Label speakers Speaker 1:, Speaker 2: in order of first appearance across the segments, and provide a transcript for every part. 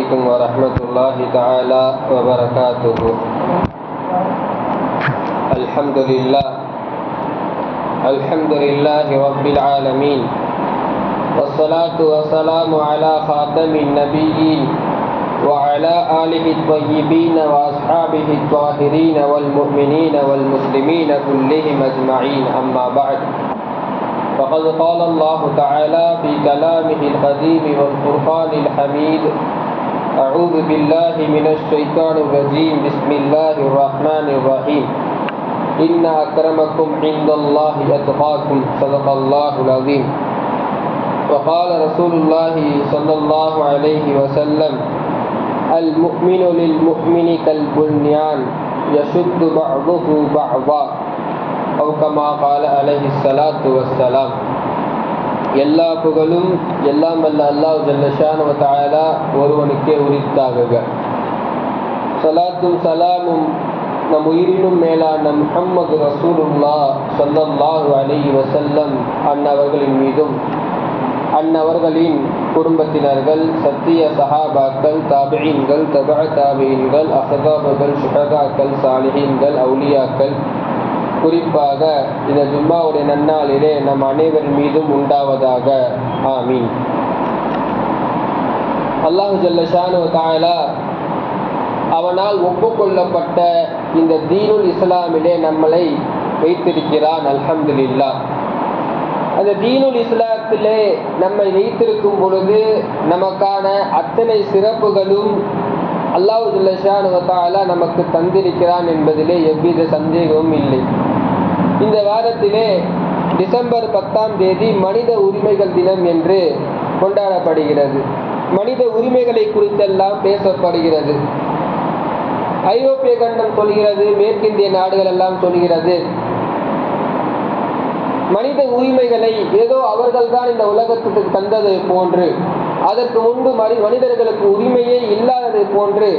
Speaker 1: عليكم ورحمة الله تعالى وبركاته. الحمد لله رب العالمين، والصلاة والسلام على خاتم النبيين وعلى آله الطيبين وأصحابه الطاهرين والمؤمنين والمسلمين كلهم أجمعين. أما بعد، فقد قال الله تعالى في كلامه القديم والفرقان الحميد: أعوذ بالله من الشيطان الرجيم، بسم الله الرحمن الرحيم، إن أكرمكم عند الله أتقاكم، صدق الله العظيم. وقال رسول الله صلى الله عليه وسلم: المؤمن للمؤمن كالبنيان يشد بعضه بعضا، أو كما قال عليه الصلاة والسلام. எல்லா புகழும் எல்லாம் வல்ல அல்லாஹ் ஜல்ல ஷானஹு வ தஆலா ஒருவனுக்கே உரித்தாகுக. ஸலாத்தும் ஸலாமும் நம் உயிரினும் மேலான முஹம்மது ரசூலுல்லாஹ் ஸல்லல்லாஹு அலைஹி வஸல்லம் அன்னவர்களின் மீதும் அன்னவர்களின் குடும்பத்தினர்கள், சத்திய சஹாபாக்கள், தாபிஈன்கள், தபஅ தாபிஈன்கள், அஹ்தாபுகள், ஷுஹதாக்கள், சாலிஹீன்கள், அவுலியாக்கள், குறிப்பாக இந்த ஜும்மாவுடைய நன்னாளிலே நம் அனைவரின் மீதும் உண்டாவதாக. ஆமீன். அல்லாஹு ஜல்ல ஷானஹு வ தஆலா அவனால் ஒப்புக்கொள்ளப்பட்ட இந்த தீனுல் இஸ்லாமிலே நம்மளை வைத்திருக்கிறான். அல்ஹம்துலில்லாஹ். அந்த தீனுல் இஸ்லாத்திலே நம்மை வைத்திருக்கும் பொழுது நமக்கான அத்தனை சிறப்புகளும் அல்லாஹ் ஜல்ல ஷானஹு வ தஆலா நமக்கு தந்திருக்கிறான் என்பதிலே எவ்வித சந்தேகமும் இல்லை. இந்த வாரத்திலே டிசம்பர் 10ஆம் தேதி மனித உரிமைகள் தினம் என்று கொண்டாடப்படுகிறது. மனித உரிமைகளை குறித்தெல்லாம் பேசப்படுகிறது. ஐரோப்பிய கண்டம் சொல்கிறது, மேற்கிந்திய நாடுகள் எல்லாம் சொல்கிறது, மனித உரிமைகளை ஏதோ அவர்கள்தான் இந்த உலகத்துக்கு தந்தது போன்று, அதற்கு முன்பு மனிதர்களுக்கு உரிமையே இல்லாதது போன்று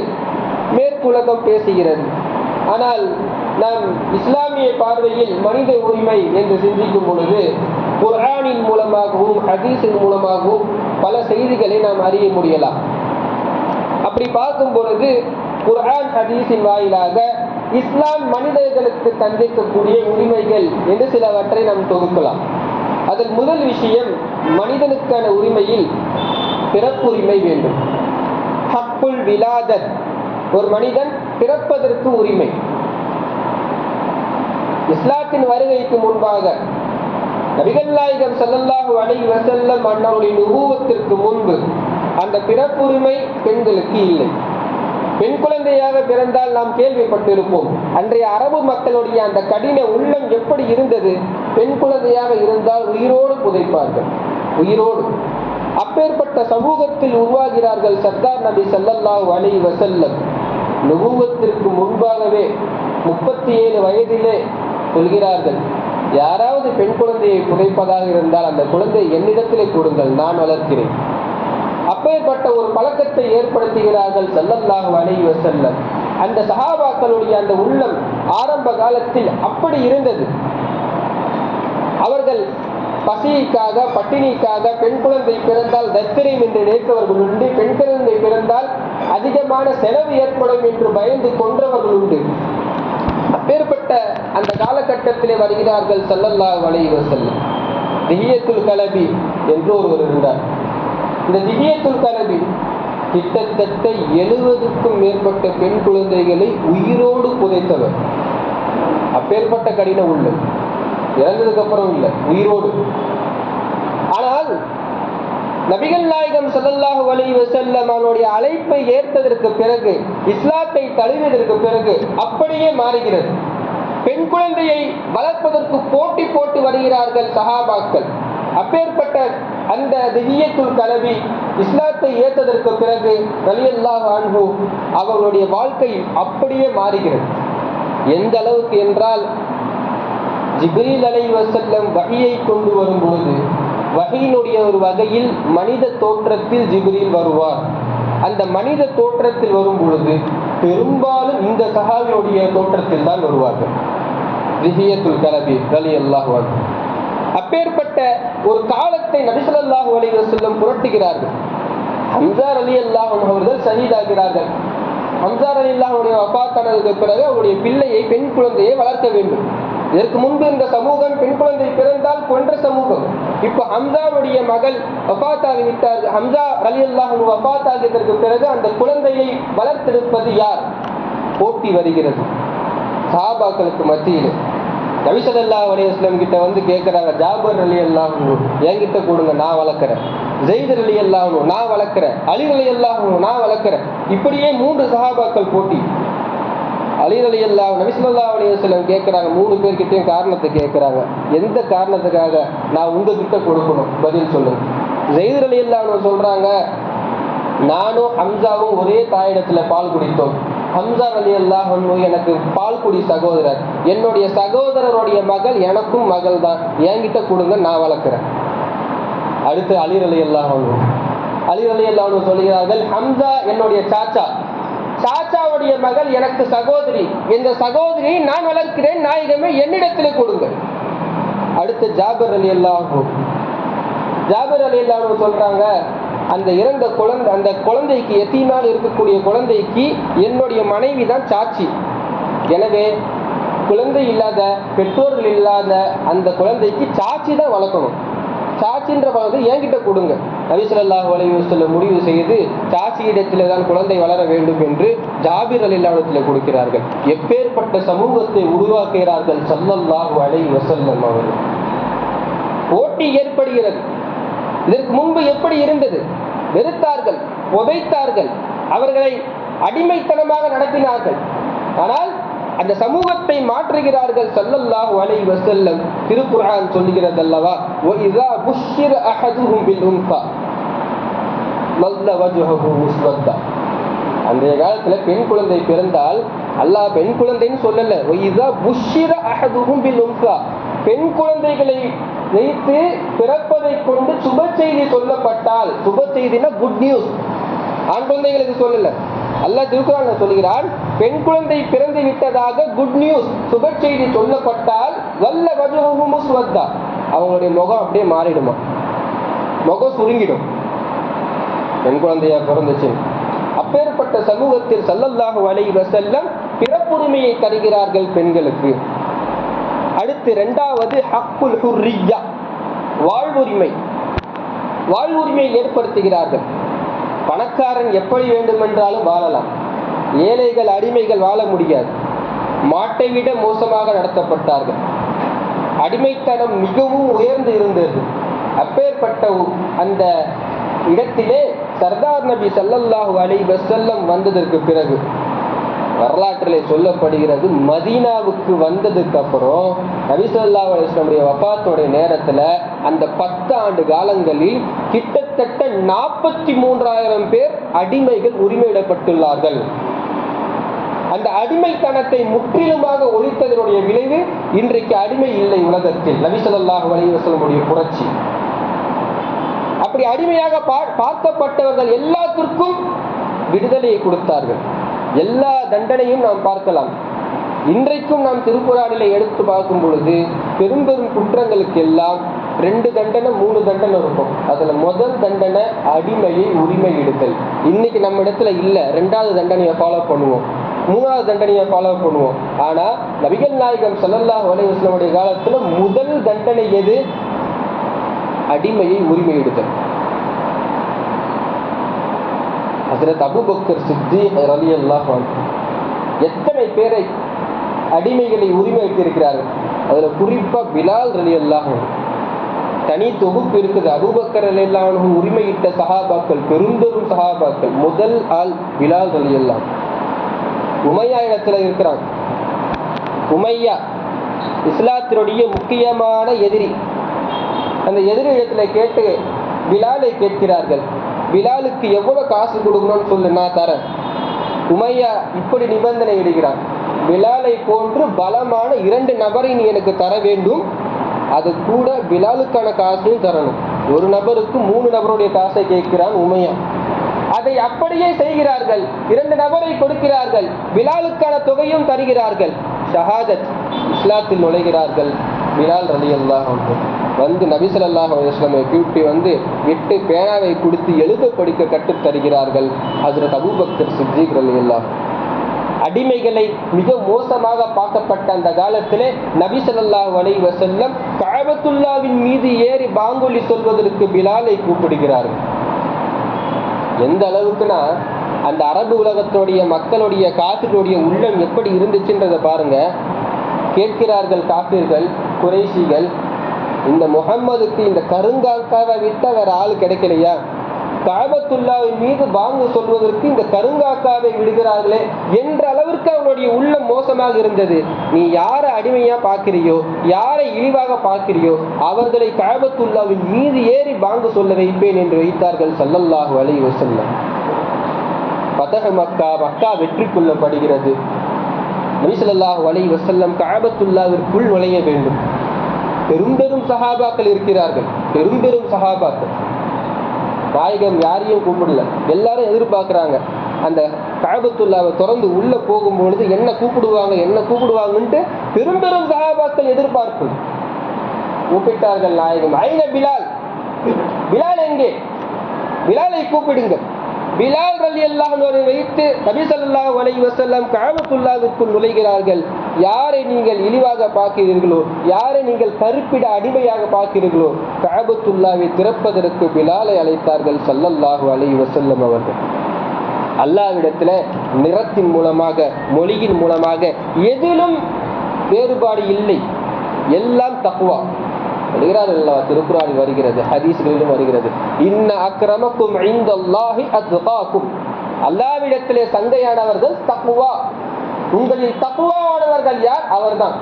Speaker 1: மேற்குலகம் பேசுகிறது. ஆனால் நாம் இஸ்லாமிய பார்வையில் மனித உரிமை என்று சிந்திக்கும் பொழுது குர்ஆனின் மூலமாகவும் ஹதீஸின் மூலமாகவும் பல செய்திகளை நாம் அறிய முடியலாம். அப்படி பார்க்கும் பொழுது குர்ஆன் ஹதீஸின் வாயிலாக இஸ்லாம் மனிதர்களுக்கு தந்திருக்கக்கூடிய உரிமைகள் என்று சிலவற்றை நாம் தொகுக்கலாம். அதன் முதல் விஷயம், மனிதனுக்கான உரிமையில் பிறப்புரிமை வேண்டும். ஹக்குல் விலாதத், ஒரு மனிதன் பிறப்பதற்கு உரிமை. இஸ்லாத்தின் வருகைக்கு முன்பாக நபிகள் நாயகம் ஸல்லல்லாஹு அலைஹி வஸல்லம் அன்னவருடைய நுபுவத்திற்கு முன்பு அந்த பிறப்புரிமை பெண்களுக்கு இல்லை. பெண் குழந்தையாக பிறந்தால் நாம் கேள்விப்பட்டிருப்போம். அன்றைய அரபு மக்களுடைய அந்த கடின உள்ளம் எப்படி இருந்தது? பெண் குழந்தையாக இருந்தால் உயிரோடு புதைப்பார்கள், உயிரோடு. அப்பேற்பட்ட சமூகத்தில் உருவாகிறார்கள் சர்தார் நபி ஸல்லல்லாஹு அலைஹி வஸல்லம். நுபுவத்திற்கு முன்பாகவே 37 வயதிலே சொல்கிறார்கள், யாராவது பெண் குழந்தையை புதைப்பதாக இருந்தால் அந்த குழந்தை என்னிடத்திலே கொடுங்கள், நான் வளர்க்கிறேன். அப்பேற்பட்ட ஒரு பழக்கத்தை ஏற்படுத்துகிறார்கள் ஸல்லல்லாஹு அலைஹி வஸல்லம். அந்த சஹாபாக்களுடைய அந்த உள்ளம் ஆரம்ப காலத்தில் அப்படி இருந்தது. அவர்கள் பசிக்காக, பட்டினிக்காக, பெண் குழந்தை பிறந்தால் தத்திரம் என்று நினைத்தவர்கள் உண்டு. பெண் குழந்தை பிறந்தால் அதிகமான செலவு ஏற்படும் என்று பயந்து கொன்றவர்கள் உண்டு. அப்பேற்பட்ட அந்த காலகட்டத்திலே வருகிறார்கள் ஸல்லல்லாஹு அலைஹி வஸல்லம். திஹியத்துல் கலபி என்று ஒருவர் இருந்தார். இந்த திஹியத்துல் கலபி கிட்டத்தட்ட 70க்கும் மேற்பட்ட பெண் குழந்தைகளை உயிரோடு புதைத்தவர். அப்பேற்பட்ட கடின உள்ளம், இறந்ததுக்கு அப்புறம் இல்லை, உயிரோடு. ஆனால் நபிகள் நாயகம் ஸல்லல்லாஹு அலைஹி வஸல்லம் அவருடைய அழைப்பை ஏற்றதற்கு பிறகு, இஸ்லாத்தை தழுவியதற்கு பிறகு அப்படியே மாறுகிறது. பெண் குழந்தையை வளர்ப்பதற்கு போட்டி போட்டு வருகிறார்கள் சஹாபாக்கள். அப்பேற்பட்ட அந்த திஹியத்துல் கலபி இஸ்லாத்தை ஏற்றதற்கு பிறகு ரலியல்லாஹு அன்ஹு அவர்களுடைய வாழ்க்கை அப்படியே மாறுகிறது. எந்த அளவுக்கு என்றால், ஜிப்ரீல் அலைஹி வஸல்லம் வஹியை கொண்டு வரும் பொழுது வஹியினுடைய ஒரு வகையில் மனித தோற்றத்தில் ஜிப்ரீல் வருவார். அந்த மனித தோற்றத்தில் வரும் பொழுது பெரும்பாலும் இந்த சஹாபியுடைய தோற்றத்தில் தான் வருவார்கள். திஹியத்துல் கலபி ரலியல்லாஹு அன்ஹு. அப்பேற்பட்ட ஒரு காலத்தை நபி ஸல்லல்லாஹு அலைஹி வஸல்லம் புரட்டுகிறார்கள். ஹம்சா ரலியல்லாஹு அன்ஹு அவர்கள் ஷஹீதாகிறார்கள். ஹம்சா ரலியல்லாஹுடைய வஃபாத்தானதுக்கு பிறகு அவருடைய பிள்ளையை, பெண் குழந்தையை வளர்க்க வேண்டும். இதற்கு முன்பு இந்த சமூகம் பெண் குழந்தை பிறந்தால் கொன்ற சமூகம். இப்ப ஹம்சாவுடைய மகள் வஃபாத்தாகி விட்டார்கள். ஹம்சா ரலியல்லாஹு அன்ஹு வஃபாத்தாகியதற்கு பிறகு அந்த குழந்தையை வளர்த்தெடுப்பது யார்? போட்டி வருகிறது சஹாபாக்களுக்கு மத்தியில். நபி ஸல்லல்லாஹு அலைஹி வஸல்லம் கிட்ட வந்து கேட்கிறாங்க, ஜாபர் ரலியல்லாஹு அன்ஹு என்கிட்ட கொடுங்க, நான் வளர்க்கிறேன். ஸைத் ரலியல்லாஹு அன்ஹு நான் வளர்க்கிறேன். அலி ரலியல்லாஹு அன்ஹு நான் வளர்க்கிறேன். இப்படியே 3 சஹாபாக்கள் போட்டி. அலி ரலியல்லாஹு நபி ஸல்லல்லாஹு அலைஹி வஸல்லம் கேட்கிறாங்க, 3 பேர்கிட்டையும் காரணத்தை கேட்கிறாங்க. எந்த காரணத்துக்காக நான் உங்ககிட்ட கொடுக்கணும், பதில் சொல்லுங்க. ஸைத் ரலியல்லாஹு அன்ஹு சொல்றாங்க, நானும் ஹம்சாவும் ஒரே தாயிடத்துல பால் குடித்தோம். ஹம்சா ரலியல்லாஹு அன்ஹு எனக்கு பால் குடி சகோதரர். என்னுடைய சகோதரருடைய மகள் எனக்கும் மகள் தான். என்கிட்ட கொடுங்க, நான் வளர்க்கிறேன். அடுத்து அலி ரலியல்லாஹு அன்ஹு. அலி ரலியல்லாஹு அன்ஹு சொல்கிறார்கள், ஹம்சா என்னுடைய சாச்சா, சாச்சாவுடைய மகள் எனக்கு சகோதரி. இந்த சகோதரியை நான் வளர்க்கிறேன், நாயகமே என்னிடத்திலே கொடுங்க. அடுத்து ஜாபர் ரலியல்லாஹு அன்ஹு. ஜாபர் ரலியல்லாஹு அன்ஹு சொல்றாங்க, அந்த இறந்த குழந்தை, அந்த குழந்தைக்கு, எத்தீமால் இருக்கக்கூடிய குழந்தைக்கு என்னுடைய மனைவி தான் சாட்சி. எனவே குழந்தை இல்லாத, பெற்றோர்கள் இல்லாத அந்த குழந்தைக்கு சாட்சி தான் வளர்க்கணும். சாட்சின்ற பகுதி என்கிட்ட கொடுங்க. நபி ஸல்லல்லாஹு அலைஹி வஸல்லம் முடிவு செய்து சாட்சி இடத்திலே தான் குழந்தை வளர வேண்டும் என்று ஜாபிர் ரலியல்லாஹு அன்ஹு கொடுக்கிறார்கள். எப்பேற்பட்ட சமூகத்தை உருவாக்குகிறார்கள் ஸல்லல்லாஹு அலைஹி வஸல்லம் அவர்கள். போட்டி ஏற்படுகிறது. இதற்கு முன்பு எப்படி இருந்தது? வெறுத்தார்கள், உதைத்தார்கள், அவர்களை அடிமைத்தனமாக நடத்தினார்கள். ஆனால் அந்த சமூகத்தை மாற்றுகிறார்கள் ஸல்லல்லாஹு அலைஹி வஸல்லம். திருக்குர்ஆன் சொல்லுகிறது அல்லவா, வஇஸா புஷ்ஷிர அஹதுஹும் பில் உன்ஸா லல்ல வஜ்ஹுஹு முஸ்வத்தா. அன்றைய காலத்துல பெண் குழந்தை பிறந்தால் அல்லாஹ் பெண் குழந்தைன்னு சொல்லல, வஇஸா புஷ்ஷிர அஹதுஹும் பில் உன்ஸா, பெண் குழந்தைகளை வைத்து பிறப்பதை கொண்டு சுப செய்தி சொல்லப்பட்டால், சுப செய்தினா குட் நியூஸ், ஆண் குழந்தைகளுக்கு சொல்லல. அல்லாஹ் திருக்குர்ஆன்ல சொல்கிறான், பெண் குழந்தை பிறந்து விட்டதாக குட் நியூஸ், சுப செய்தி சொல்லப்பட்டால் வல்ல வஜ்ஹுஹு முஸ்வத்தா, அவங்களுடைய முகம் அப்படியே மாறிடுமா, முகம் சுருங்கிடும். பெண் குழந்தையா பிறந்துச்சு. அப்பேற்பட்ட சமூகத்தில் ஸல்லல்லாஹு அலைஹி வஸல்லம் பிறப்புரிமையை தருகிறார்கள் பெண்களுக்கு. அடுத்து 2வது ஹக்குல் ஹுர்ரியா, வாழ்வுரிமை. வாழ்வுரிமையை ஏற்படுத்துகிறார்கள். பணக்காரன் எப்படி வேண்டுமென்றாலும் வாழலாம், ஏழைகள், அடிமைகள் வாழ முடியாது. மாட்டை விட மோசமாக நடத்தப்பட்டார்கள். அடிமைத்தனம் மிகவும் உயர்ந்து இருந்தது. அப்பேற்பட்ட அந்த இடத்திலே சர்தார் நபி ஸல்லல்லாஹு அலைஹி வஸல்லம் வந்ததற்கு பிறகு வரலாற்றிலே சொல்லப்படுகிறது, மதீனாவுக்கு வந்ததுக்கு அப்புறம் நபி ஸல்லல்லாஹு அலைஹி வஸல்லம் வஃபாத்துடைய நேரத்துல அந்த 10 ஆண்டு காலங்களில் கிட்டத்தட்ட 43,000 பேர் அடிமைகள் உரிமையிடப்பட்டுள்ளார்கள். அந்த அடிமைத்தனத்தை முற்றிலுமாக ஒழித்ததனுடைய விளைவு இன்றைக்கு அடிமை இல்லை உலகத்தில். நபி ஸல்லல்லாஹு அலைஹி வஸல்லம் புரட்சி. அப்படி அடிமையாக பார்க்கப்பட்டவர்கள் எல்லாத்திற்கும் விடுதலையை கொடுத்தார்கள். எல்லா தண்டனையும் நாம் பார்க்கலாம். இன்றைக்கும் நாம் திருக்குர்ஆனிலே எடுத்து பார்க்கும் பொழுது பெரும் பெரும் குற்றங்களுக்கு எல்லாம் 2 தண்டனை 3 தண்டனை இருக்கும். அதுல முதல் தண்டனை அடிமையை உரிமை எடுத்தல். இன்னைக்கு நம்ம இடத்துல இல்ல. 2வது தண்டனையை ஃபாலோ பண்ணுவோம், 3வது தண்டனையை ஃபாலோ பண்ணுவோம். ஆனா நபிகள் நாயகம் ஸல்லல்லாஹு அலைஹி வஸல்லம் காலத்துல முதல் தண்டனை எது? அடிமையை உரிமை எடுத்தல். ஹஜ்ரத் அபூபக்கர் சித்தீக் ரலியல்லாஹு அன்ஹு எத்தனை பேரை அடிமைகளை உரிமை எடுத்திருக்கிறார்கள். அதுல குறிப்பா பிலால் ரலியல்லாஹு அன்ஹு தனி தொகுப்பு இருக்குது. அபூபக்கர் ரலியல்லாஹு அன்ஹு உரிமையிட்ட சஹாபாக்கள், பெரும்பெரும் சஹாபாக்கள். முதல் ஆள் பிலால் ரலியல்லாஹு. உமையா இடத்துல இருக்கிறாங்க. உமையா இஸ்லாத்தினுடைய முக்கியமான எதிரி. அந்த எதிரி இடத்துல கேட்டு பிலாலை கேட்கிறார்கள், பிலாலுக்கு எவ்வளவு காசு கொடுக்கணும்னு சொல்லு, நான் தரேன். உமையா இப்படி நிபந்தனை இடுகிறான், பிலாலை போன்று பலமான 2 நபரை நீ எனக்கு தர வேண்டும், அது கூட பிலாலுக்கான காசையும் தரணும். ஒரு நபருக்கு 3 நபருடைய காசை கேட்கிறான் உமையா. அதை அப்படியே செய்கிறார்கள். 2 நபரை கொடுக்கிறார்கள், பிலாலுக்கான தொகையும் தருகிறார்கள். ஷஹாதத், இஸ்லாத்தில் நுழைகிறார்கள். பிலால் ரலியல்லாஹு அன்ஹு வந்து நபி ஸல்லல்லாஹு அலைஹி வஸல்லம் கூட்டி வந்து 8 பேனாவை கொடுத்து எழுத படிக்க கற்றுத் தருகிறார்கள் ஹஜ்ரத் அபூபக்கர் சித்திக் ரலியல்லாஹு. அடிமைகளை மிக மோசமாக பார்க்கப்பட்ட அந்த காலத்திலே நபி ஸல்லல்லாஹு அலைஹி வஸல்லம் கஅபத்துல்லாவின் மீது ஏறி பாங்கொலி சொல்வதற்கு பிலாலை கூப்பிடுகிறார்கள். எந்த அளவுக்குன்னா அந்த அரபு உலகத்துடைய மக்களுடைய காஃபிர்களுடைய உள்ளம் எப்படி இருந்துச்சுன்றதை பாருங்க. கேட்கிறார்கள் காஃபிர்கள், குறைஷிகள், இந்த முஹம்மதுக்கு இந்த கருங்காக்காவை விட்டா வேற ஆள் கிடைக்கலையா? கஅபத்துல்லாவின் மீது பாங்கு சொல்வதற்கு இந்த கருங்காக்காவை விடுகிறார்களே என்ற அளவிற்கு அவனுடைய உள்ளம் மோசமாக இருந்தது. நீ யாரை அடிமையா பார்க்கிறியோ, யாரை இழிவாக பார்க்கிறியோ, அவர்களை கஅபத்துல்லாவின் மீது ஏறி பாங்கு சொல்ல வைப்பேன் என்று வைத்தார்கள் ஸல்லல்லாஹு அலைஹி வஸல்லம். ஃபதஹ் மக்கா, மக்கா வெற்றி கொள்ளப்படுகிறது. நபி ஸல்லல்லாஹு அலைஹி வஸல்லம் கஅபத்துல்லாவிற்குள் நுழைய வேண்டும். பெரும் சஹாபாக்கள் இருக்கிறார்கள், பெரும் சஹாபாக்கள். நாயகம் யாரையும் கூப்பிடல, எல்லாரும் எதிர்பார்க்கிறாங்க. அந்த கஅபத்துல்லாவை திறந்து உள்ள போகும்பொழுது என்ன கூப்பிடுவாங்கன்ட்டு பெரும் சஹாபாக்கள் எதிர்பார்ப்பு. கூப்பிட்டார்கள் நாயகம். ஐன பிலால், பிலால் எங்கே? பிலாலை கூப்பிடுங்க. பிலால் ரலியல்லாஹு அன்ஹு வைத்து நபி ஸல்லல்லாஹு அலைஹி வஸல்லம் கஅபத்துல்லாவிற்குள் நுழைகிறார்கள். யாரை நீங்கள் இழிவாக பார்க்கிறீர்களோ, யாரை நீங்கள் கருப்பிட அடிமையாக பார்க்கிறீர்களோ, கஅபத்துல்லாவை திறப்பதற்கு பிலாலை அழைத்தார்கள் ஸல்லல்லாஹு அலைஹி வஸல்லம் அவர்கள். அல்லாஹ்விடத்தில் நிறத்தின் மூலமாக, மொழியின் மூலமாக எதிலும் வேறுபாடு இல்லை, எல்லாம் தக்வா. திருக்குறானில் வருகிறது, ஹதீஸ்களிலும் வருகிறது. இன்ன அக்ரமக்கும் இன்தல்லாஹி அத்காக்கும். அல்லாஹ்விடத்திலே சங்கையானவர்கள் தக்வா. உங்களில் தக்வாவானவர்கள் யார்? அவர்தான்.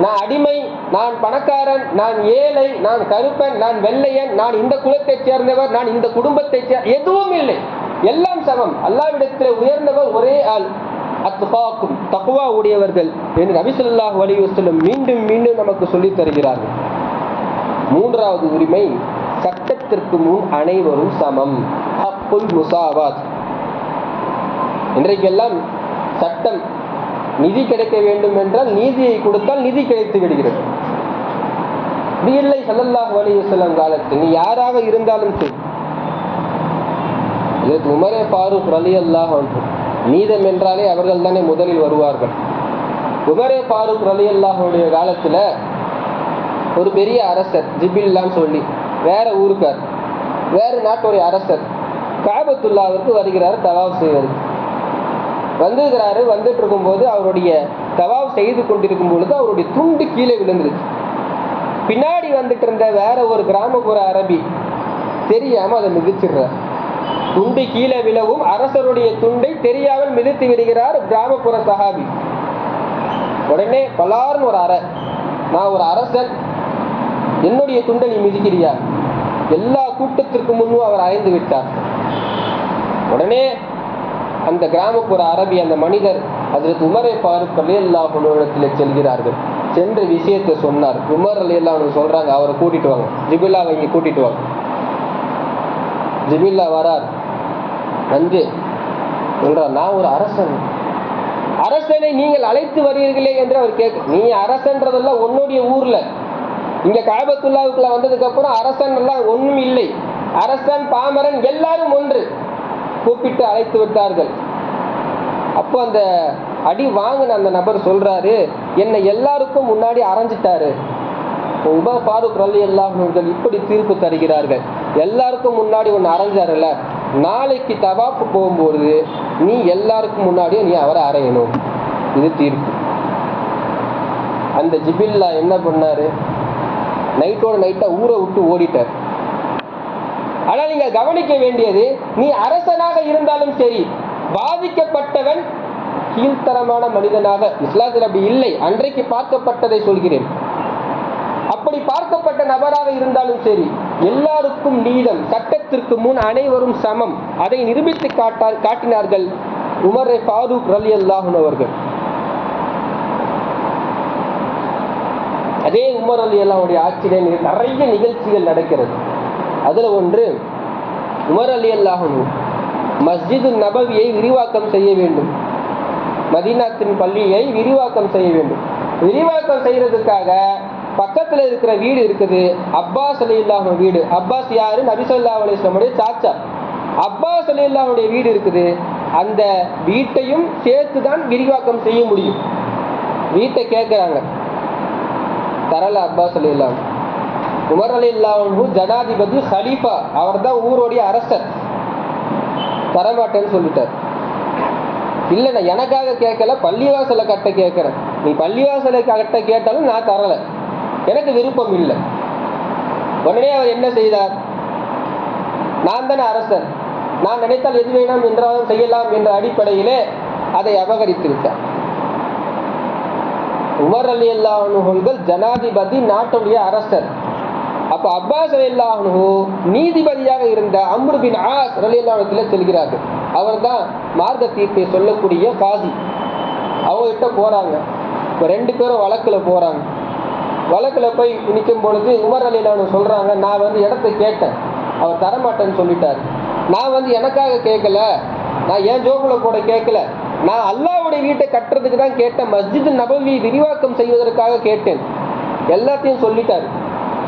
Speaker 1: நான் அடிமை, நான் பணக்காரன், நான் ஏழை, நான் கருப்பன், நான் வெள்ளையன், நான் இந்த குலத்தைச் சேர்ந்தவர், நான் இந்த குடும்பத்தைச் எதுவும் இல்லை, எல்லாம் சமம். அல்லாஹ்விடத்திலே உயர்ந்தவர் ஒரே ஆள், அத்காக்கும், தக்வா உடையவர்கள் என்று நபி ஸல்லல்லாஹு அலைஹி வஸல்லம் மீண்டும் மீண்டும் நமக்கு சொல்லித் தருகிறார்கள். மூன்றாவது உரிமை, சட்டத்திற்கு முன் அனைவரும் சமம், ஹக்குல் முசாவாத். இன்றைக்கெல்லாம் சட்டம், நிதி கிடைக்க வேண்டும் என்றால் நீதியை கொடுத்தால் நிதி கிடைத்து விடுகிறது. இது இல்லை ஸல்லல்லாஹு அலைஹி வஸல்லம் காலத்தில். நீ யாராக இருந்தாலும் சரி. உமரே ஃபாரூக் ரலியல்லாஹு அன்ஹு, நீதம் என்றாலே அவர்கள் தானே முதலில் வருவார்கள். உமரே ஃபாரூக் ரலியல்லாஹு அன்ஹுடைய காலத்துல ஒரு பெரிய அரசர் ஜிபில்லான்னு சொல்லி வேற ஊருக்கார், வேறு நாட்டுடைய அரசர் கஅபத்துல்லாவிற்கு வருகிறார் தவாப் செய்வதற்கு. வந்துட்டு இருக்கும் போது அவருடைய தவாப் செய்து கொண்டிருக்கும் பொழுது அவருடைய துண்டு கீழே விழுந்துருச்சு. பின்னாடி வந்துட்டு இருந்த வேற ஒரு கிராமப்புற அரபி தெரியாம அதை மிதிச்சிடுறார். துண்டு கீழே விழவும் அரசருடைய துண்டை தெரியாமல் மிதித்து விடுகிறார் கிராமப்புற சஹாபி. உடனே பலார்னு ஒரு அறை, நான் ஒரு அரசன், என்னுடைய துண்டை நீ மிதிக்கிறியா? எல்லா கூட்டத்திற்கு முன்னும் அவர் அறைந்து விட்டார். உடனே அந்த கிராமப்புற அரபி, அந்த மனிதர் ஹஜ்ரத் உமரே ஃபாரூக் ரலியல்லாஹு அன்ஹு இடத்தில் செல்கிறார்கள். சென்று விஷயத்தை சொன்னார். உமர் ரலியல்லாஹு அன்ஹு சொல்றாங்க, அவரை கூட்டிட்டு வாங்க, ஜிபில்லாவை இங்கே கூட்டிட்டு வாங்க. ஜிபில்லா வரார். வந்து சொல்றார், நான் ஒரு அரசன், அரசனை நீங்கள் அழைத்து வருவீர்களே என்று அவர் கேட்க. நீ அரசன்றதெல்லாம் உன்னுடைய ஊர்ல, இங்க கஅபத்துல்லாவுக்குள்ள வந்ததுக்கு அப்புறம் அரசன் எல்லாம் ஒண்ணும் இல்லை, அரசன் பாமரன் எல்லாரும் ஒன்று. கூப்பிட்டு அழைத்து விட்டார்கள். அப்போ அந்த அடி வாங்கின அந்த நபர் சொல்றாரு, என்னை எல்லாருக்கும் முன்னாடி அரைஞ்சிட்டாரு. உமர் ஃபாரூக் ரலியல்லாஹு அன்ஹு இப்படி தீர்ப்பு தருகிறார்கள், எல்லாருக்கும் முன்னாடி ஒன்று அரைஞ்சாருல, நாளைக்கு தவாப்பு போகும்போது நீ எல்லாருக்கும் முன்னாடியும் நீ அவரை அறையணும். இது தீர்ப்பு. அந்த ஜிபில்லா என்ன பண்ணாரு, நைட்டோட நைட்டா ஊரை விட்டு ஓடிட்டார். ஆனா நீங்க கவனிக்க வேண்டியது, நீ அரசனாக இருந்தாலும் சரி, பாதிக்கப்பட்டவன் கீழ்த்தரமான மனிதனாக இஸ்லாத்தில் அப்படி இல்லை, அன்றைக்கு பார்க்கப்பட்டதை சொல்கிறேன். அப்படி பார்க்கப்பட்ட நபராக இருந்தாலும் சரி, எல்லாருக்கும் நீதம், சட்டத்திற்கு முன் அனைவரும் சமம், அதை நிரூபித்து காட்டினார்கள் உமர் ஃபாரூக் ரலியல்லாஹு அன்ஹு அவர்கள். அதே உமர் ரலியல்லாஹு அன்ஹு ஆட்சியிலே நிறைய நிகழ்ச்சிகள் நடக்கிறது. அதுல ஒன்று, உமர் ரலியல்லாஹு அன்ஹு மஸ்ஜிது நபவியை விரிவாக்கம் செய்ய வேண்டும், மதீனாத்தின் பள்ளியை விரிவாக்கம் செய்ய வேண்டும். விரிவாக்கம் செய்யறதுக்காக பக்கத்துல இருக்கிற வீடு இருக்குது அப்பாஸ் ரலியல்லாஹு அன்ஹு வீடு. அப்பாஸ் யாரு? நபி ஸல்லல்லாஹு அலைஹி வஸல்லம் சாச்சா. அப்பாஸ் ரலியல்லாஹு அன்ஹுடைய வீடு இருக்குது. அந்த வீட்டையும் சேர்த்துதான் விரிவாக்கம் செய்ய முடியும். வீட்டை கேட்கிறாங்க, தரல அப்பாஸ் ரலியல்லாஹு அன்ஹு. உமர் ரலியல்லாஹு அன்ஹு ஜனாதிபதி, ஹலீஃபா, அவர் தான் ஊருடைய அரசர், தரமாட்டேன்னு சொல்லிட்டார். இல்லை, நான் எனக்காக கேட்கல, பள்ளிவாசலை கட்ட கேட்கிறேன். நீ பள்ளிவாசலை கட்ட கேட்டாலும் நான் தரல, எனக்கு விருப்பம் இல்லை. உடனே அவர் என்ன செய்தார்? நான் தானே அரசர், நான் நினைத்தால் எது வேணாம் என்றாலும் செய்யலாம் என்ற அடிப்படையிலே அதை அபகரித்து விட்டார். உமர் ரலியல்லாஹு அன்ஹு ஜனாதிபதி, நாட்டுடைய அரசர். அப்ப அப்பாஸ் ரலியல்லாஹு அன்ஹு நீதிபதியாக இருந்த அம்ர் பின் ஆஸ் ரலியல்லாஹு அன்ஹு செல்கிறார்கள். அவர் தான் மார்க்க தீர்ப்பை சொல்லக்கூடிய காதி. அவங்ககிட்ட போறாங்க. இப்போ 2 பேரும் வழக்குல போறாங்க. வழக்குல போய் நிற்கும் பொழுது உமர் ரலியல்லாஹு அன்ஹு சொல்றாங்க, நான் வந்து இடத்தை கேட்டேன், அவர் தரமாட்டேன்னு சொல்லிட்டாரு. நான் எனக்காக கேட்கல, நான் ஏன் ஜோபுல போட கேட்கல, நான் அல்லாஹ்வுடைய வீட்டை கட்டுறதுக்கு தான் கேட்டேன், மஸ்ஜித் நபவி விரிவாக்கம் செய்வதற்காக கேட்டேன், எல்லாத்தையும் சொல்லிட்டாரு.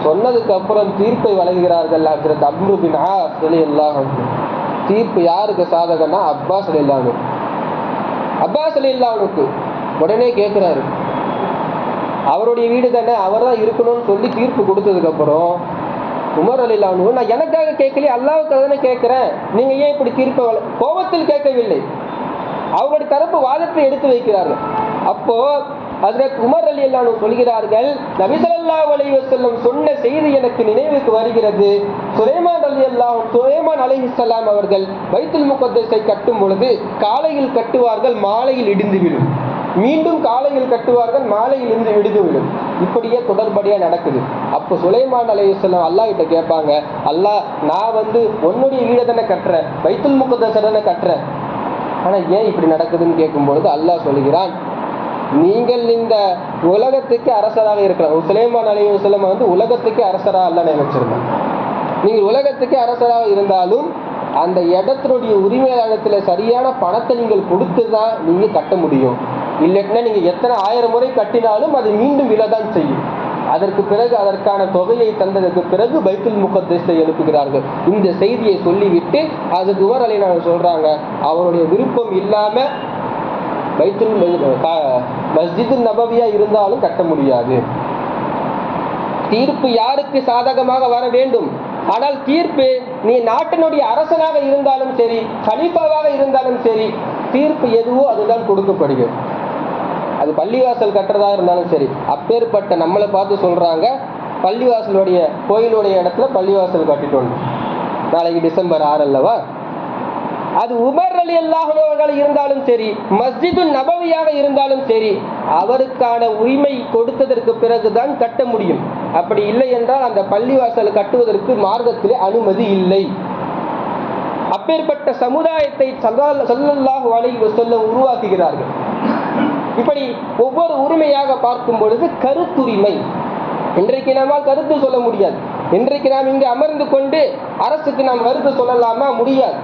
Speaker 1: சொன்னதுக்கு அப்புறம் தீர்ப்பை வழங்குகிறார்கள் ஹஜ்ரத் அம்ர் பின் ஆஸ் ரலியல்லாஹு அன்ஹு. தீர்ப்பு யாருக்கு சாதகம்னா அப்பாஸ் ரலியல்லாஹு அன்ஹு. அப்பாஸ் ரலியல்லாஹு அன்ஹுக்கு உடனே கேட்கிறாரு, அவருடைய வீடு தானே, அவர் தான் இருக்கணும்னு சொல்லி தீர்ப்பு கொடுத்ததுக்கு அப்புறம் உமர் ரலியல்லாஹு அன்ஹு, நான் எனக்காக கேட்கல, அல்லாஹ்வுக்காக தானே கேட்கிறேன், நீங்க ஏன் இப்படி தீர்ப்பை கோபத்தில் கேட்கவில்லை, அவருடைய தரப்பு வாதத்தை எடுத்து வைக்கிறார்கள். அப்போ ஹஜ்ரத் உமர் ரலியல்லாஹு அன்ஹு சொல்கிறார்கள், நபி ஸல்லல்லாஹு அலைஹி வஸல்லம் சொன்ன செய்தி எனக்கு நினைவுக்கு வருகிறது. சுலைமான் அலைஹிஸ்ஸலாம் அவர்கள் பைத்துல் முகத்தஸை கட்டும் பொழுது காலையில் கட்டுவார்கள், மாலையில் இடிந்து விடும், மீண்டும் காலையில் கட்டுவார்கள், மாலையில் இருந்து விடுந்துவிடும். இப்படியே தொடர்படியா நடக்குது. அப்போ சுலைமான் அலைஹிஸ்ஸலாம் அல்லாஹ் கிட்ட கேட்பாங்க, அல்லாஹ், நான் உன்னுடைய வீடை தானே கட்டுறேன், பைத்துல் முகத்தஸை தானே கட்டுறேன், ஆனா ஏன் இப்படி நடக்குதுன்னு கேட்கும்பொழுது அல்லாஹ் சொல்கிறான், நீங்கள் இந்த உலகத்துக்கு அரசராக இருக்கலாம். சுலைமான் அலைஹிஸ்ஸலாம் உலகத்துக்கு அரசராக அல்லாஹ் நினைச்சிருந்தாங்க. நீங்கள் உலகத்துக்கு அரசராக இருந்தாலும் அந்த இடத்தினுடைய உரிமையாளத்துல சரியான பணத்தை நீங்கள் கொடுத்துதான் நீங்க கட்ட முடியும். இல்லைன்னா நீங்க எத்தனை 1000 முறை கட்டினாலும் அது மீண்டும் விழதான் செய்யும். அதற்கு பிறகு அதற்கான தொகையை தந்ததற்கு பிறகு பைத்துல் முகத்தஸை எழுப்புகிறார்கள். இந்த செய்தியை சொல்லிவிட்டு அது உமர் ரலியல்லாஹு அன்ஹு சொல்றாங்க, அவருடைய விருப்பம் இல்லாம மஸ்ஜித் நபவியா இருந்தாலும் கட்ட முடியாது. தீர்ப்பு யாருக்கு சாதகமாக வர வேண்டும். ஆனால் தீர்ப்பு நீ நாட்டினுடைய அரசனாக இருந்தாலும் சரி, கலீஃபாவாக இருந்தாலும் சரி, தீர்ப்பு எதுவோ அதுதான் கொடுக்கப்படுகிறது. அது பள்ளிவாசல் கட்டுறதா இருந்தாலும் சரி. அப்பேற்பட்ட நம்மளை பார்த்து சொல்றாங்க, பள்ளிவாசலுடைய கோயிலுடைய இடத்துல பள்ளிவாசல் கட்டிட்டோம், நாளைக்கு டிசம்பர் 6 அல்லவா. அது உமர் ரலியல்லாஹு அன்ஹு அவர்கள் இருந்தாலும் சரி, மஸ்ஜிது நபவியாக இருந்தாலும் சரி, அவருக்கான உரிமை கொடுத்ததற்கு பிறகுதான் கட்ட முடியும். அப்படி இல்லை என்றால் அந்த பள்ளிவாசல் கட்டுவதற்கு மார்க்கத்திலே அனுமதி இல்லை. அப்பேற்பட்ட சமுதாயத்தை ஸல்லல்லாஹு அலைஹி வஸல்லம் உருவாக்குகிறார்கள். இப்படி ஒவ்வொரு உரிமையாக பார்க்கும் பொழுது கருத்துரிமை. இன்றைக்கு நம்மால் கருத்து சொல்ல முடியாது. இன்றைக்கு நாம் இங்கு அமர்ந்து கொண்டு அரசுக்கு நாம் கருத்து சொல்லலாமா? முடியாது.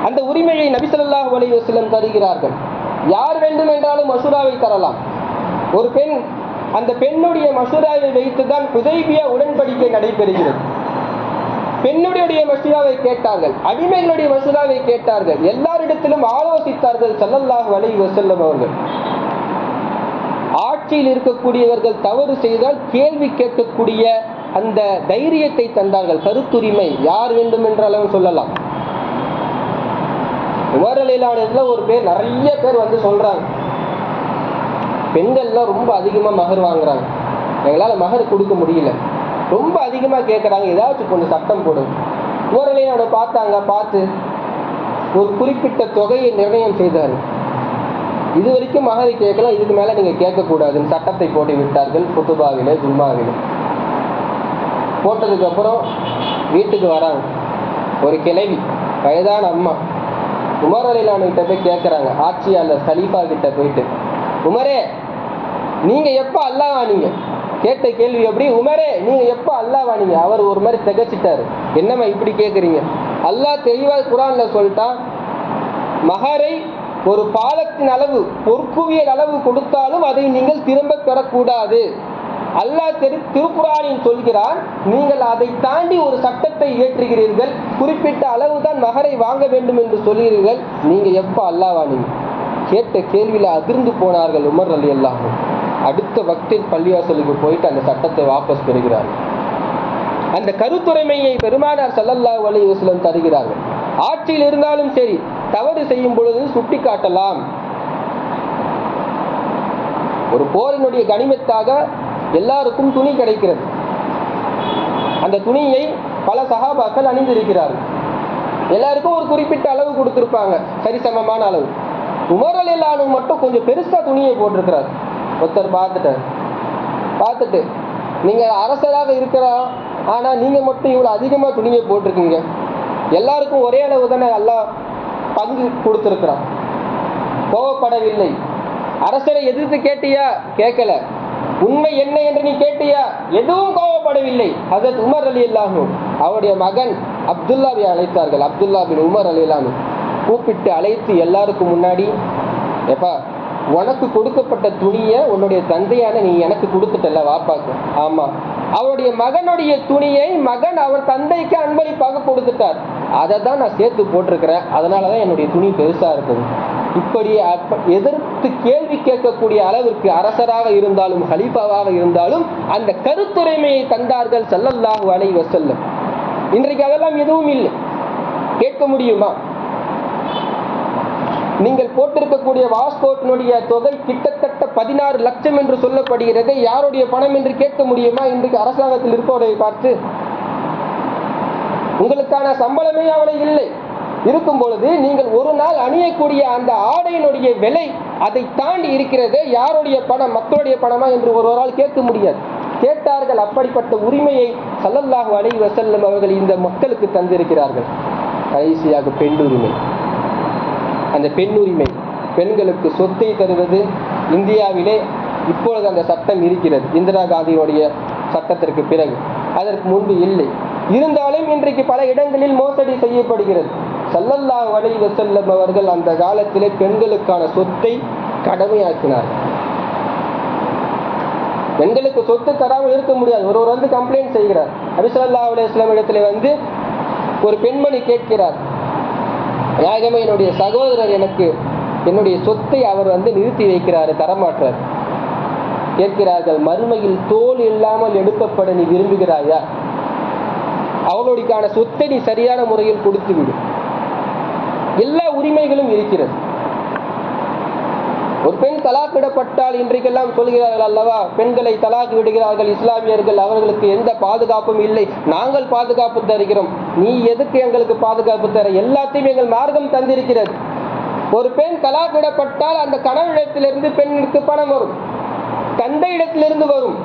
Speaker 1: அந்த உரிமையை நபி ஸல்லல்லாஹு அலைஹி வஸல்லம் தருகிறார்கள். யார் வேண்டும் என்றாலும் மஷூராவை தரலாம். ஒரு பெண், அந்த பெண்ணுடைய மஷூராவை வைத்துதான் ஹுதைபியா உடன்படிக்கை நடைபெறுகிறது. பெண்ணுடைய மஷூராவை கேட்டார்கள், அடிமைகளுடைய மஷூராவை கேட்டார்கள், எல்லாரிடத்திலும் ஆலோசித்தார்கள் ஸல்லல்லாஹு அலைஹி வஸல்லம் அவர்கள். ஆட்சியில் இருக்கக்கூடியவர்கள் தவறு செய்தால் கேள்வி கேட்கக்கூடிய அந்த தைரியத்தை தந்தார்கள். கருத்துரிமை யார் வேண்டும் என்றாலும் சொல்லலாம். உமர் ரலியல்லாஹு அன்ஹு ஒரு பேர், நிறைய பேர் சொல்றாங்க, பெண்கள்லாம் ரொம்ப அதிகமா மகர் வாங்குறாங்க, எங்களால மகர் கொடுக்க முடியல, ரொம்ப அதிகமா கேட்கறாங்க, ஏதாச்சும் கொஞ்சம் சட்டம் போடும். உமர் ரலியல்லாஹு அன்ஹு பார்த்தாங்க, பார்த்து ஒரு குறிப்பிட்ட தொகையை நிர்ணயம் செய்தார். இது வரைக்கும் மகரை கேட்கலாம், இதுக்கு மேல நீங்க கேட்கக்கூடாதுன்னு சட்டத்தை போட்டு விட்டார்கள். குத்துபாவில ஜும்மாவில போட்டதுக்கு அப்புறம் வீட்டுக்கு வராங்க ஒரு கிழவி, வயதான அம்மா. உமர் ரலியல்லாஹு அன்ஹு கிட்ட போய் கேட்கறாங்க, ஆட்சியாளர் கலீஃபா கிட்ட போயிட்டு, உமரே நீங்க எப்ப அல்லாஹ் வானீங்க? கேட்ட கேள்வி எப்படி? உமரே நீங்க எப்ப அல்லாஹ் வானீங்க? அவர் ஒரு மாதிரி திகச்சிட்டாரு, என்னம்மா இப்படி கேட்குறீங்க? அல்லாஹ் தெளிவா குர்ஆன்ல சொல்லிட்டான், மகரை ஒரு பாலத்தின் அளவு, பொற்குவியல் அளவு கொடுத்தாலும் அதை நீங்கள் திரும்ப பெறக்கூடாது. அல்லாஹ் திருக்குர்ஆனில் சொல்கிறான், நீங்கள் அதை தாண்டி ஒரு சட்டத்தை இயற்றுகிறீர்கள், குறிப்பிட்ட அளவுதான் மகரை வாங்க வேண்டும் என்று சொல்கிறீர்கள். நீங்க எப்ப அல்லாஹ்வானீங்க? கேட்ட கேள்வியில அதிர்ந்து போனார்கள் உமர் ரலியல்லாஹு அன்ஹு. அடுத்த வக்தில் பள்ளிவாசலுக்கு போயிட்டு அந்த சட்டத்தை வாபஸ் பெறுகிறார்கள். அந்த கருத்துரிமையை பெருமானார் ஸல்லல்லாஹு அலைஹி வஸல்லம் தருகிறார்கள். ஆட்சியில் இருந்தாலும் சரி, தவறு செய்யும் பொழுது சுட்டி காட்டலாம். ஒரு போரினுடைய கனிமத்தாக எல்லாருக்கும் துணி கிடைக்கிறது. அந்த துணியை பல சஹாபாக்கள் அணிந்திருக்கிறார்கள். எல்லாருக்கும் ஒரு குறிப்பிட்ட அளவு கொடுத்திருப்பாங்க, சரிசமமான அளவு. உமர் ரலியல்லாஹு அன்ஹு மட்டும் கொஞ்சம் பெருசா துணியை போட்டிருக்கிறார். ஒருத்தர் பார்த்துட்டு நீங்க அரசராக இருக்கிறோம், ஆனா நீங்க மட்டும் இவ்வளவு அதிகமா துணியை போட்டிருக்கீங்க, எல்லாருக்கும் ஒரே அளவு தானே அல்லாஹ் பங்கு கொடுத்திருக்கிறான். கோவப்படவில்லை. அரசரை எதிர்த்து கேட்டியா? கேட்கல. உண்மை என்ன என்று நீ கேட்டியா? எதுவும் கோவப்படவில்லை. ஹஜ்ரத் உமர் ரலியல்லாஹு அன்ஹு அவருடைய மகன் அப்துல்லாவை அழைத்தார்கள். அப்துல்லா பின் உமர் ரலியல்லாஹு அன்ஹு கூப்பிட்டு அழைத்து எல்லாருக்கும் முன்னாடி, எப்பா, உனக்கு கொடுக்கப்பட்ட துணியை உன்னுடைய தந்தையான நீ எனக்கு கொடுத்துட்டல வாப்பாக்கு. ஆமா. அவருடைய மகனுடைய துணியை மகன் அவர் தந்தைக்கு அன்பளிப்பாக கொடுத்துட்டார். அதை தான் நான் சேர்த்து போட்டிருக்கிறேன். அதனாலதான் என்னுடைய துணி பெருசா இருக்குது. இப்படி எதிர்த்து கேள்வி கேட்கக்கூடிய அளவிற்கு அரசராக இருந்தாலும் ஹலீஃபாவாக இருந்தாலும் அந்த கருத்துரிமையை தந்தார்கள் ஸல்லல்லாஹு அலைஹி வஸல்லம். இன்றைக்கு அதெல்லாம் எதுவும் இல்லை. கேட்க முடியுமா? நீங்கள் போட்டிருக்கக்கூடிய பாஸ்போர்ட்டினுடைய தொகை கிட்டத்தட்ட 16 லட்சம் என்று சொல்லப்படுகிறது. யாருடைய பணம் என்று கேட்க முடியுமா? இன்றைக்கு அரசாங்கத்தில் இருப்பவரை பார்த்து உங்களுக்கான சம்பளமே அவளை இல்லை இருக்கும் பொழுது நீங்கள் ஒரு நாள் அணியக்கூடிய அந்த ஆடையினுடைய விலை அதை தாண்டி இருக்கிறது. யாருடைய பணம், மக்களுடைய பணமா என்று ஒருவரால் கேட்க முடியாது. கேட்டார்கள். அப்படிப்பட்ட உரிமையை ஸல்லல்லாஹு அலைஹி வஸல்லம் அவர்கள் இந்த மக்களுக்கு தந்திருக்கிறார்கள். கடைசியாக பெண்ணுரிமை. அந்த பெண்ணுரிமை, பெண்களுக்கு சொத்தை தருவது இந்தியாவிலே இப்பொழுது அந்த சட்டம் இருக்கிறது. இந்திரா காந்தியுடைய சட்டத்திற்கு பிறகு. அதற்கு முன்பு இல்லை. இருந்தாலும் இன்றைக்கு பல இடங்களில் மோசடி செய்யப்படுகிறது. ஸல்லல்லாஹு அலைஹி வஸல்லம் அவர்கள் அந்த காலத்திலே பெண்களுக்கான சொத்தை கடமையாக்கினார்கள். பெண்களுக்கு சொத்து தராமல் இருக்க முடியாது. ஒருவர் வந்து கம்ப்ளைண்ட் செய்கிறார். நபி ஸல்லல்லாஹு அலைஹி வஸல்லம் இடத்திலே வந்து ஒரு பெண்மணி கேட்கிறார், நாயகமே, என்னுடைய சகோதரர் எனக்கு என்னுடைய சொத்தை அவர் வந்து நிறுத்தி வைக்கிறாரு, தரமாற்றார். கேட்கிறார்கள், மறுமையில் தோல் இல்லாமல் எடுக்கப்பட நீ விரும்புகிறாயா? அவளுடையக்கான சொத்தை நீ சரியான முறையில் கொடுத்து விடு. எல்லா உரிமைகளும் இருக்கிறது. ஒரு பெண் தலாக் விடப்பட்டால் இன்றைக்கெல்லாம் சொல்கிறார்கள் அல்லவா, பெண்களை தலாக் விடுகிறார்கள் இஸ்லாமியர்கள், அவர்களுக்கு எந்த பாதுகாப்பும் இல்லை, நாங்கள் பாதுகாப்பு தருகிறோம். நீ எதுக்கு எங்களுக்கு பாதுகாப்பு தர? எல்லாத்தையும் எங்கள் மார்க்கம் தந்திருக்கிறது. ஒரு பெண் தலாக் விடப்பட்டால் அந்த கணவனிடத்திலிருந்து பெண்ணுக்கு பணம் வரும், தந்தை இடத்திலிருந்து வரும்,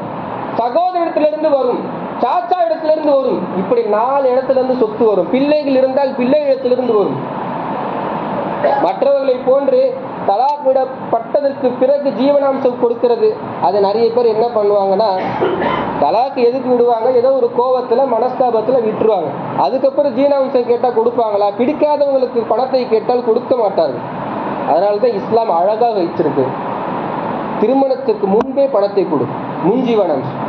Speaker 1: சகோதரத்திலிருந்து வரும், சாச்சா இடத்திலிருந்து வரும். இப்படி 4 இடத்திலிருந்து சொத்து வரும். பிள்ளைகள் இருந்தால் பிள்ளை இடத்திலிருந்து வரும். மற்றவர்களை போன்று தலாக் விடப்பட்டதற்கு பிறகு ஜீவனாம்சம் கொடுக்கிறது. அதை நிறைய பேர் என்ன பண்ணுவாங்கன்னா, தலாக்கு எதுக்கு விடுவாங்க? ஏதோ ஒரு கோபத்துல மனஸ்தாபத்துல விட்டுருவாங்க. அதுக்கப்புறம் ஜீவனாம்சம் கேட்டா கொடுப்பாங்களா? பிடிக்காதவங்களுக்கு பணத்தை கேட்டால் கொடுக்க மாட்டார்கள். அதனாலதான் இஸ்லாம் அழகாக வச்சிருக்கு, திருமணத்துக்கு முன்பே பணத்தை கொடு, முன்ஜீவனாம்சம்.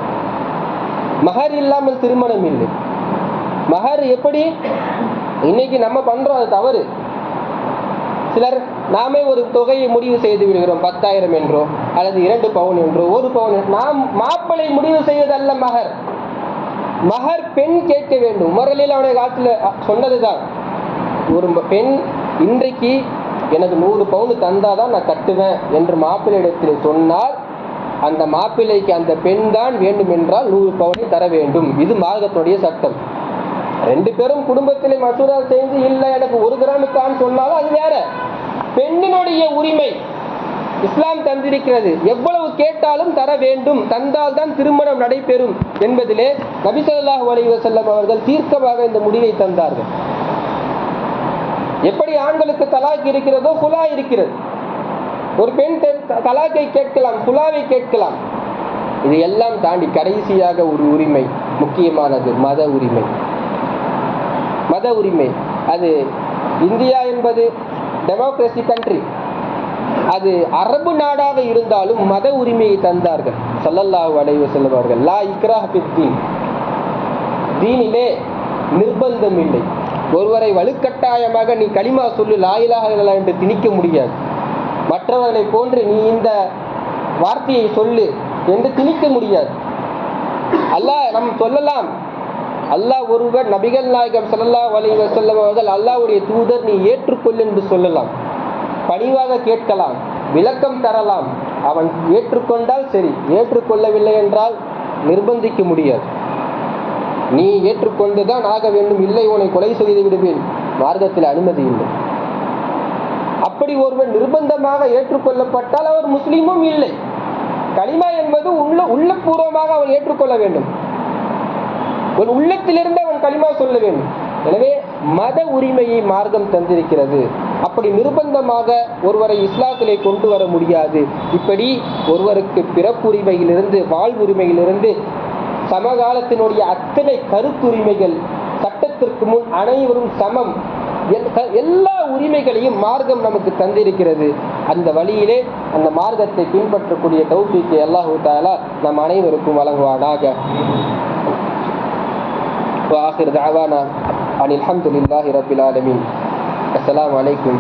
Speaker 1: மகர் இல்லாமல் திருமணம் இல்லை. மகர் எப்படி இன்னைக்கு நம்ம பண்றோம், அது தவறு. சிலர் நாமே ஒரு தொகையை முடிவு செய்து விடுகிறோம், 10,000 என்றோ அல்லது 2 பவுன் என்றோ 1 பவுன். நாம் மாப்பிளை முடிவு செய்வதல்ல மகர். மகர் பெண் கேட்க வேண்டும். உமரில் அவனுடைய காலத்துல சொன்னதுதான், ஒரு பெண் இன்றைக்கு எனக்கு 100 பவுன் தந்தாதான் நான் கட்டுவேன் என்று மாப்பிள்ளையிடத்தில் சொன்னால் அந்த மாப்பிள்ளைக்கு அந்த பெண் தான் வேண்டும் என்றால் 100 பவுனை தர வேண்டும். இது மார்க்கத்துடைய சட்டம். 2 பேரும் குடும்பத்திலே மசூரா செய்து இல்லை எனக்கு 1 கிராமுக்கான்னு சொன்னாலும் அது வேற. பெண்ணினுடைய உரிமை இஸ்லாம் தந்திருக்கிறது. எவ்வளவு கேட்டாலும் தர வேண்டும், தந்தால் தான் திருமணம் நடைபெறும் என்பதிலே நபி ஸல்லல்லாஹு அலைஹி வஸல்லம் அவர்கள் தீர்க்கமாக இந்த முடிவை தந்தார்கள். எப்படி ஆண்களுக்கு தலாக் இருக்கிறதோ குலா இருக்கிறது. ஒரு பெண் தலாக்கை கேட்கலாம், குலாவை கேட்கலாம். இது எல்லாம் தாண்டி கடைசியாக ஒரு உரிமை முக்கியமானது, மத உரிமை. மத உரிமை அது இந்தியா என்பது டெமோக்ரஸி கண்ட்ரி. அது அரபு நாடாக இருந்தாலும் மத உரிமையை தந்தார்கள் ஸல்லல்லாஹு அலைஹி வஸல்லம் அவர்கள். லா இக்ராஹ ஃபித்தீன், தீனிலே நிர்பந்தம் இல்லை. ஒருவரை வலுக்கட்டாயமாக நீ கலிமா சொல்லு லா இலாஹ இல்லல்லாஹ் என்று திணிக்க முடியாது. மற்றவர்களை போன்று நீ இந்த வார்த்தையை சொல்லு என்று திணிக்க முடியாது. அல்லாஹ் நம் சொல்லலாம், அல்லாஹ் ஒருவர் நபிகள் நாயகம் ஸல்லல்லாஹு அலைஹி வஸல்லம் அவர்கள் அல்லாஹ்வுடைய தூதர் நீ ஏற்றுக்கொள் என்று சொல்லலாம், பணிவாக கேட்கலாம், விளக்கம் தரலாம். அவன் ஏற்றுக்கொண்டால் சரி, ஏற்றுக்கொள்ளவில்லை என்றால் நிர்பந்திக்க முடியாது. நீ ஏற்றுக்கொண்டுதான் ஆக வேண்டும், இல்லை உன்னை கொலை செய்து விடுவேன், மார்க்கத்தில் அனுமதி இல்லை. அப்படி ஒருவன் நிர்பந்தமாக ஏற்றுக்கொள்ளப்பட்டால் அவர் முஸ்லீமும் இல்லை. கலிமா என்பது உள்ளபூர்வமாக அவன் ஏற்றுக்கொள்ள வேண்டும், ஒரு உள்ளத்திலிருந்து அவன் கலிமா சொல்ல வேண்டும். எனவே மத உரிமையை மார்க்கம் தந்திருக்கிறது. அப்படி நிர்பந்தமாக ஒருவரை இஸ்லாத்திலே கொண்டு வர முடியாது. இப்படி ஒருவருக்கு பிறப்புரிமையிலிருந்து வாழ்வுரிமையிலிருந்து சமகாலத்தினுடைய அத்தனை கருத்துரிமைகள், சட்டத்திற்கு முன் அனைவரும் சமம், எல்லா உரிமைகளையும் மார்க்கம் நமக்கு தந்திருக்கிறது. அந்த வழியிலே அந்த மார்க்கத்தை பின்பற்றக்கூடிய தௌஃபீக்கை அல்லாஹ் தஆலா நம் அனைவருக்கும் வழங்குவானாக. وآخر دعوانا أن الحمد لله رب العالمين. السلام عليكم.